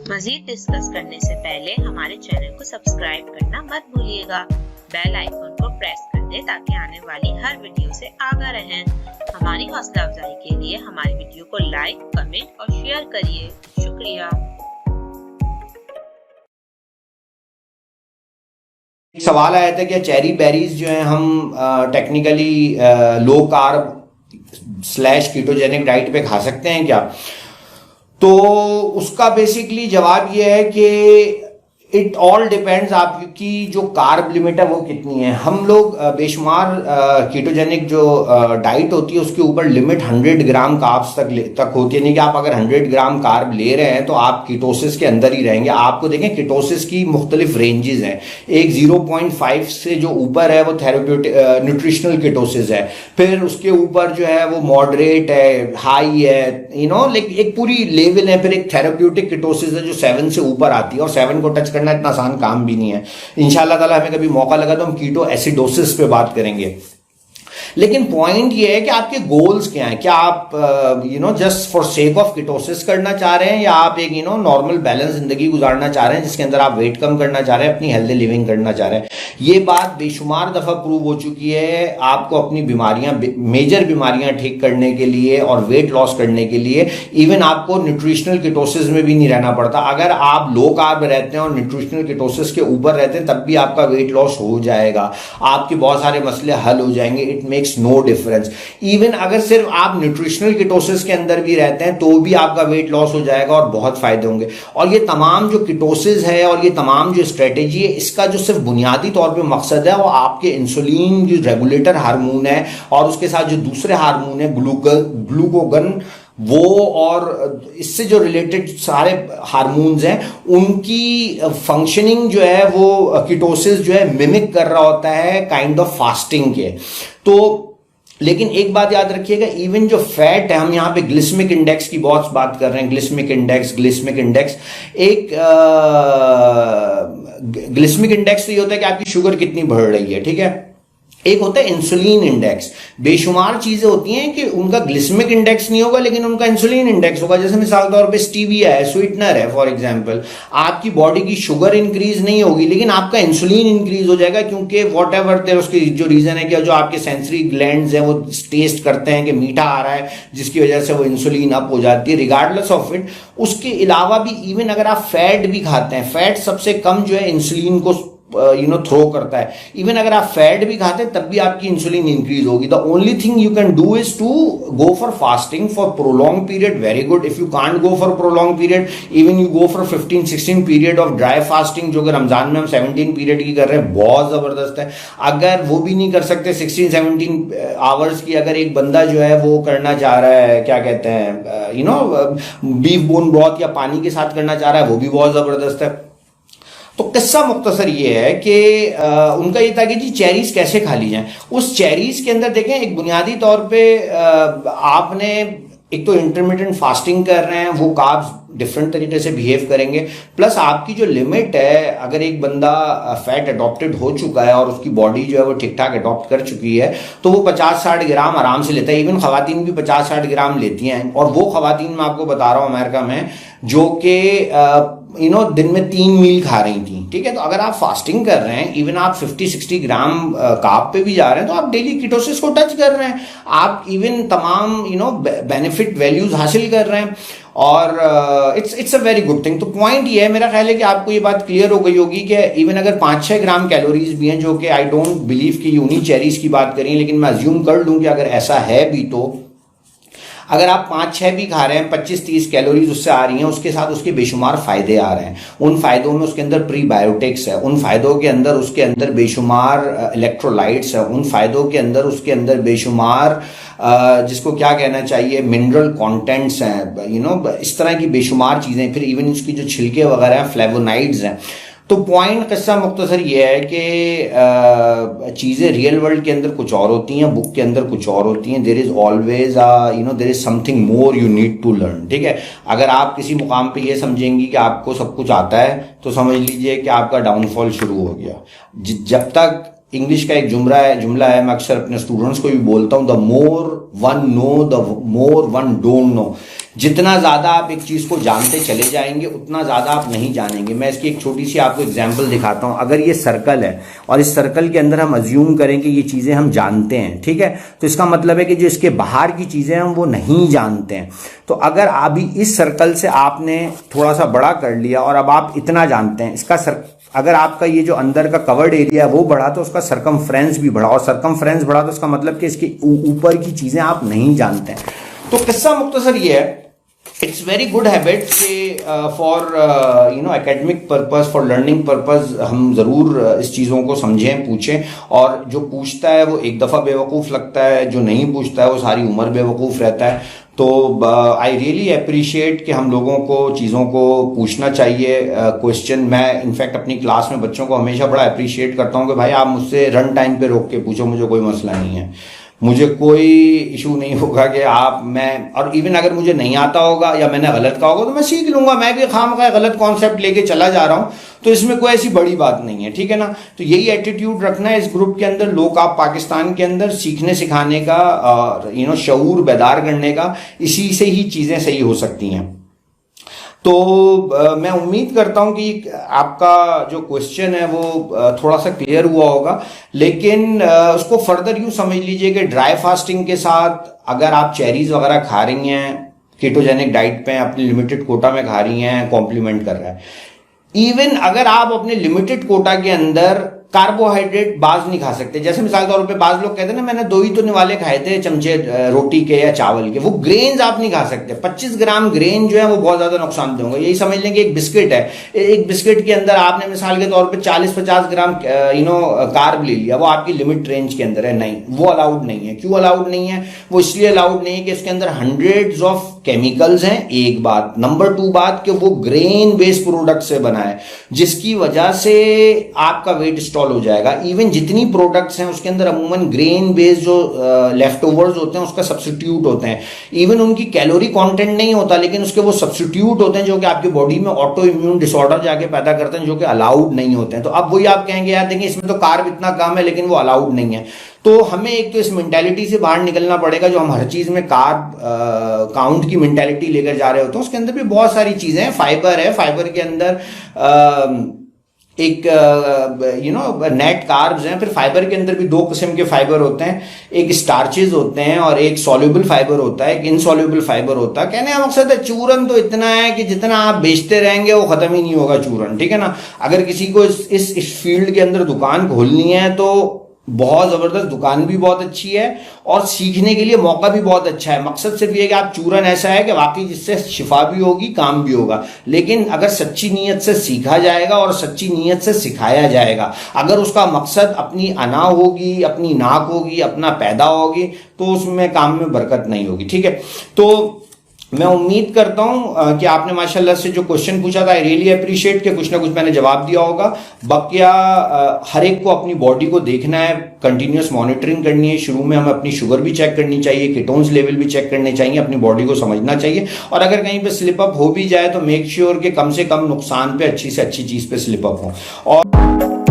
मजीद discuss करने से पहले हमारे चैनल को सब्सक्राइब करना मत भूलिएगा। बेल आइकन को प्रेस कर दें ताकि आने वाली हर वीडियो से आगाह रहें। हमारी हौसला अफजाई के लिए हमारी वीडियो को लाइक, कमेंट और शेयर करिए। शुक्रिया। सवाल आया था कि चेरी बेरीज जो है हम technically low carb / ketogenic diet पे खा सकते हैं क्या? तो उसका बेसिकली जवाब ये है कि इट ऑल डिपेंड्स आपकी जो कार्ब लिमिट है वो कितनी है। हम लोग बेशुमार कीटोजेनिक जो डाइट होती है उसके ऊपर लिमिट 100 ग्राम कार्ब्स तक होती है। नहीं कि आप अगर 100 ग्राम कार्ब ले रहे हैं तो आप कीटोसिस के अंदर ही रहेंगे। आपको देखें कीटोसिस की मुख्तलिफ रेंजेस हैं। एक 0.5 से जो ऊपर है वो थेरेप्यूटिक न्यूट्रिशनल कीटोसिस है, फिर उसके ऊपर जो है वो मॉडरेट है, हाई है, एक पूरी लेवल है। फिर एक थेरेप्यूटिक कीटोसिस है जो 7 से ऊपर आती है, और 7 को टच करना इतना आसान काम भी नहीं है। इंशाल्लाह ताला हमें कभी मौका लगा तो हम कीटो एसिडोसिस पे बात करेंगे। लेकिन पॉइंट ये है कि आपके गोल्स क्या हैं। क्या आप just for sake of ketosis करना चाह रहे हैं, या आप एक नॉर्मल बैलेंस जिंदगी गुजारना चाह रहे हैं जिसके अंदर आप वेट कम करना चाह रहे हैं, अपनी हेल्दी लिविंग करना चाह रहे हैं। ये बात बेशुमार दफा प्रूव हो चुकी है। आपको अपनी बीमारियां, मेजर बीमारियां ठीक करने के लिए और वेट लॉस करने के लिए इवन आपको न्यूट्रिशनल कीटोसिस में भी नहीं रहना पड़ता। अगर आप लो कार्ब रहते हैं और न्यूट्रिशनल कीटोसिस के ऊपर रहते हैं तब भी आपका वेट लॉस हो जाएगा, आपके बहुत सारे मसले हल हो जाएंगे। It makes no difference. Even अगर सिर्फ आप न्यूट्रिशनल कीटोसिस के अंदर भी रहते हैं तो भी आपका वेट लॉस हो जाएगा और बहुत फायदे होंगे। और ये तमाम जो कीटोसिस है और ये तमाम जो स्ट्रेटेजी है, इसका जो सिर्फ बुनियादी तौर पे मकसद है वो आपके इंसुलिन जो रेगुलेटर हार्मोन है और उसके साथ जो दूसरे हार्मोन है ग्लूकागॉन, वो और इससे जो रिलेटेड सारे हार्मोन्स हैं उनकी फंक्शनिंग जो है वो कीटोसिस जो है मिमिक कर रहा होता है काइंड ऑफ फास्टिंग के। तो लेकिन एक बात याद रखिएगा, इवन जो फैट है, हम यहाँ पे ग्लिसमिक इंडेक्स की बहुत बात कर रहे हैं। ग्लिसमिक इंडेक्स एक ग्लिसमिक इंडेक्स तो ये होता है कि आपकी शुगर कितनी बढ़ रही है, ठीक है। एक होता है इंसुलिन इंडेक्स। बेशुमार चीजें होती हैं कि उनका ग्लिसमिक इंडेक्स नहीं होगा लेकिन उनका इंसुलिन इंडेक्स होगा। जैसे मिसाल तौर पे स्टीविया है, स्वीटनर है फॉर एग्जांपल। आपकी बॉडी की शुगर इंक्रीज नहीं होगी लेकिन आपका इंसुलिन इंक्रीज हो जाएगा, क्योंकि वॉट एवर उसकी जो रीजन है कि जो आपके सेंसरी ग्लैंड्स हैं वो टेस्ट करते हैं कि मीठा आ रहा है, जिसकी वजह से वो इंसुलिन अप हो जाती है रिगार्डलेस ऑफ इट। उसके अलावा भी इवन अगर आप फैट भी खाते हैं, फैट सबसे कम जो है इंसुलिन को थ्रो करता है। इवन अगर आप फैट भी खाते हैं तब भी आपकी इंसुलिन इंक्रीज होगी। The only thing you can do is to go for fasting for prolong period, very good. If you can't go for prolong period, even you go for 15-16 period of dry fasting, जो कि रमजान में हम 17 period की कर रहे हैं, बहुत जबरदस्त है। अगर वो भी नहीं कर सकते 16-17 आवर्स की, अगर एक बंदा जो है वो करना चाह रहा है, क्या कहते हैं बीफ बोन ब्रॉथ या पानी के साथ करना चाह रहा है, वो भी बहुत जबरदस्त है। तो किस्सा मुख्तसर ये है कि उनका ये था कि जी चेरीज कैसे खा ली जाएं। उस चेरीज के अंदर देखें, एक बुनियादी तौर पे आपने एक तो इंटरमिटेंट फास्टिंग कर रहे हैं, वो कार्ब्स डिफरेंट तरीके से बिहेव करेंगे। प्लस आपकी जो लिमिट है, अगर एक बंदा फैट अडॉप्टेड हो चुका है और उसकी बॉडी जो है वो ठीक ठाक अडॉप्ट कर चुकी है तो वो 50-60 ग्राम आराम से लेता है। इवन खवातीन भी 50-60 ग्राम लेती हैं, और वो खवातीन मैं आपको बता रहा हूँ अमेरिका में जो कि दिन में 3 मील खा रही थी, ठीक है। तो अगर आप फास्टिंग कर रहे हैं, इवन आप 50-60 ग्राम कार्ब पे भी जा रहे हैं, तो आप डेली कीटोसिस को टच कर रहे हैं। आप इवन तमाम बेनिफिट वैल्यूज हासिल कर रहे हैं, और it's a very good thing. तो पॉइंट ये है, मेरा ख्याल है कि आपको ये बात क्लियर हो गई होगी कि इवन अगर 5-6 ग्राम कैलोरीज भी हैं, जो कि आई डोंट बिलीव कि यूनी चेरीज की बात करें, लेकिन मैं अज्यूम कर लूँ कि अगर ऐसा है भी, तो अगर आप 5-6 भी खा रहे हैं, 25-30 कैलोरीज उससे आ रही हैं, उसके साथ उसके बेशुमार फायदे आ रहे हैं। उन फायदों में उसके अंदर प्रीबायोटिक्स है, उन फायदों के अंदर उसके अंदर बेशुमार इलेक्ट्रोलाइट्स है, उन फायदों के अंदर उसके अंदर बेशुमार जिसको क्या कहना चाहिए मिनरल कंटेंट्स हैं, इस तरह की बेशुमार चीज़ें। फिर इवन इसकी जो छिलके वगैरह हैं, फ्लेवोनाइड्स हैं। तो पॉइंट किस्सा मुख्तसर ये है कि चीज़ें रियल वर्ल्ड के अंदर कुछ और होती हैं, बुक के अंदर कुछ और होती हैं। There is always there is something more you need to learn, ठीक है। अगर आप किसी मुकाम पे ये समझेंगी कि आपको सब कुछ आता है तो समझ लीजिए कि आपका डाउनफॉल शुरू हो गया। जब तक इंग्लिश का एक जुमला है, मैं अक्सर अपने स्टूडेंट्स को भी बोलता हूँ, the more one know the more one don't know. जितना ज़्यादा आप एक चीज़ को जानते चले जाएंगे उतना ज़्यादा आप नहीं जानेंगे। मैं इसकी एक छोटी सी आपको एग्जांपल दिखाता हूँ। अगर ये सर्कल है और इस सर्कल के अंदर हम अज्यूम करें कि ये चीज़ें हम जानते हैं, ठीक है, तो इसका मतलब है कि जो इसके बाहर की चीज़ें हम वो नहीं जानते हैं। तो अगर अभी इस सर्कल से आपने थोड़ा सा बड़ा कर लिया और अब आप इतना जानते हैं, इसका अगर आपका ये जो अंदर का कवर्ड एरिया है वो बढ़ा तो उसका सरकमफ्रेंस भी बढ़ा, और सरकमफ्रेंस बढ़ा तो उसका मतलब कि इसके ऊपर की चीज़ें आप नहीं जानते हैं। तो किस्सा मुख्तसर ये है, इट्स वेरी गुड हैबिट कि for academic purpose, for learning purpose हम ज़रूर इस चीज़ों को समझें, पूछें, और जो पूछता है वो एक दफ़ा बेवकूफ़ लगता है, जो नहीं पूछता है वो सारी उम्र बेवकूफ़ रहता है। तो आई रियली अप्रिशिएट कि हम लोगों को चीज़ों को पूछना चाहिए। क्वेश्चन मैं इनफैक्ट अपनी क्लास में बच्चों को हमेशा बड़ा अप्रिशिएट करता हूँ कि भाई आप मुझसे रन टाइम पे रोक के पूछो, मुझे कोई मसला नहीं है, मुझे कोई इशू नहीं होगा कि आप मैं और इवन अगर मुझे नहीं आता होगा या मैंने गलत कहा होगा तो मैं सीख लूंगा। मैं भी खामखा गलत कॉन्सेप्ट लेके चला जा रहा हूँ, तो इसमें कोई ऐसी बड़ी बात नहीं है, ठीक है ना। तो यही एटीट्यूड रखना है इस ग्रुप के अंदर, लोग आप पाकिस्तान के अंदर सीखने सिखाने का और शऊर बेदार करने का, इसी से ही चीज़ें सही हो सकती हैं। तो मैं उम्मीद करता हूं कि आपका जो क्वेश्चन है वो थोड़ा सा क्लियर हुआ होगा, लेकिन उसको फर्दर यूं समझ लीजिए कि ड्राई फास्टिंग के साथ अगर आप चेरीज वगैरह खा रही हैं, कीटोजेनिक डाइट पे अपनी लिमिटेड कोटा में खा रही हैं, कॉम्प्लीमेंट कर रहा है। इवन अगर आप अपने लिमिटेड कोटा के अंदर कार्बोहाइड्रेट बाज नहीं खा सकते, जैसे मिसाल के तौर पे बाज लोग कहते हैं ना मैंने 2 ही तो निवाले खाए थे चमचे रोटी के या चावल के, वो ग्रेन्स आप नहीं खा सकते। 25 ग्राम ग्रेन जो है वो बहुत ज्यादा नुकसान होंगे। यही समझ लें कि एक बिस्किट है, एक बिस्किट के अंदर आपने मिसाल के तौर पे 40-50 ग्राम कार्ब ले लिया, वो आपकी लिमिट रेंज के अंदर है, नहीं, वो अलाउड नहीं है। क्यों अलाउड नहीं है? वो इसलिए अलाउड नहीं है कि इसके अंदर हंड्रेड्स ऑफ केमिकल्स हैं, एक बात। नंबर 2 बात कि वो ग्रेन बेस्ड प्रोडक्ट से बना है, जिसकी वजह से आपका वेट स्टॉल हो जाएगा। इवन जितनी प्रोडक्ट्स हैं उसके अंदर अमूमन ग्रेन बेस्ड जो लेफ्ट ओवर्स होते हैं उसका सब्स्टिट्यूट होते हैं। इवन उनकी कैलोरी कंटेंट नहीं होता, लेकिन उसके वो सब्स्टिट्यूट होते हैं जो कि आपकी बॉडी में ऑटो इम्यून डिसऑर्डर जाके पैदा करते हैं, जो कि अलाउड नहीं होते हैं। तो अब वही आप कहेंगे यार देखिए इसमें तो कार्ब इतना कम है लेकिन वो अलाउड नहीं है। तो हमें एक तो इस मेंटालिटी से बाहर निकलना पड़ेगा, जो हम हर चीज में कार्ब काउंट की मेंटालिटी लेकर जा रहे होते हैं। उसके अंदर भी बहुत सारी चीजें हैं, फाइबर है, फाइबर के अंदर एक नेट कार्ब्स हैं, फिर फाइबर के अंदर भी 2 किस्म के फाइबर होते हैं, एक स्टार्चेज होते हैं और एक सॉल्युबल फाइबर होता है, एक इनसॉल्युबल फाइबर होता है। कहने का मकसद है चूरन तो इतना है कि जितना आप बेचते रहेंगे वो खत्म ही नहीं होगा चूरन, ठीक है ना। अगर किसी को इस फील्ड के अंदर दुकान खोलनी है तो बहुत जबरदस्त दुकान भी बहुत अच्छी है और सीखने के लिए मौका भी बहुत अच्छा है। मकसद सिर्फ ये कि आप चूरन ऐसा है कि वाकई जिससे शिफा भी होगी, काम भी होगा, लेकिन अगर सच्ची नीयत से सीखा जाएगा और सच्ची नीयत से सिखाया जाएगा, अगर उसका मकसद अपनी अना होगी, अपनी नाक होगी, अपना पैदा होगी, तो उसमें काम में बरकत नहीं होगी, ठीक है। तो मैं उम्मीद करता हूं कि आपने माशाल्लाह से जो क्वेश्चन पूछा था, आई रियली अप्रिशिएट कि कुछ ना कुछ मैंने जवाब दिया होगा। बकिया हर एक को अपनी बॉडी को देखना है, कंटिन्यूस मॉनिटरिंग करनी है। शुरू में हमें अपनी शुगर भी चेक करनी चाहिए, कीटोन्स लेवल भी चेक करने चाहिए, अपनी बॉडी को समझना चाहिए, और अगर कहीं पे स्लिप अप हो भी जाए तो मेक श्योर कि कम से कम नुकसान पे अच्छी से अच्छी चीज पे स्लिप अप हो। और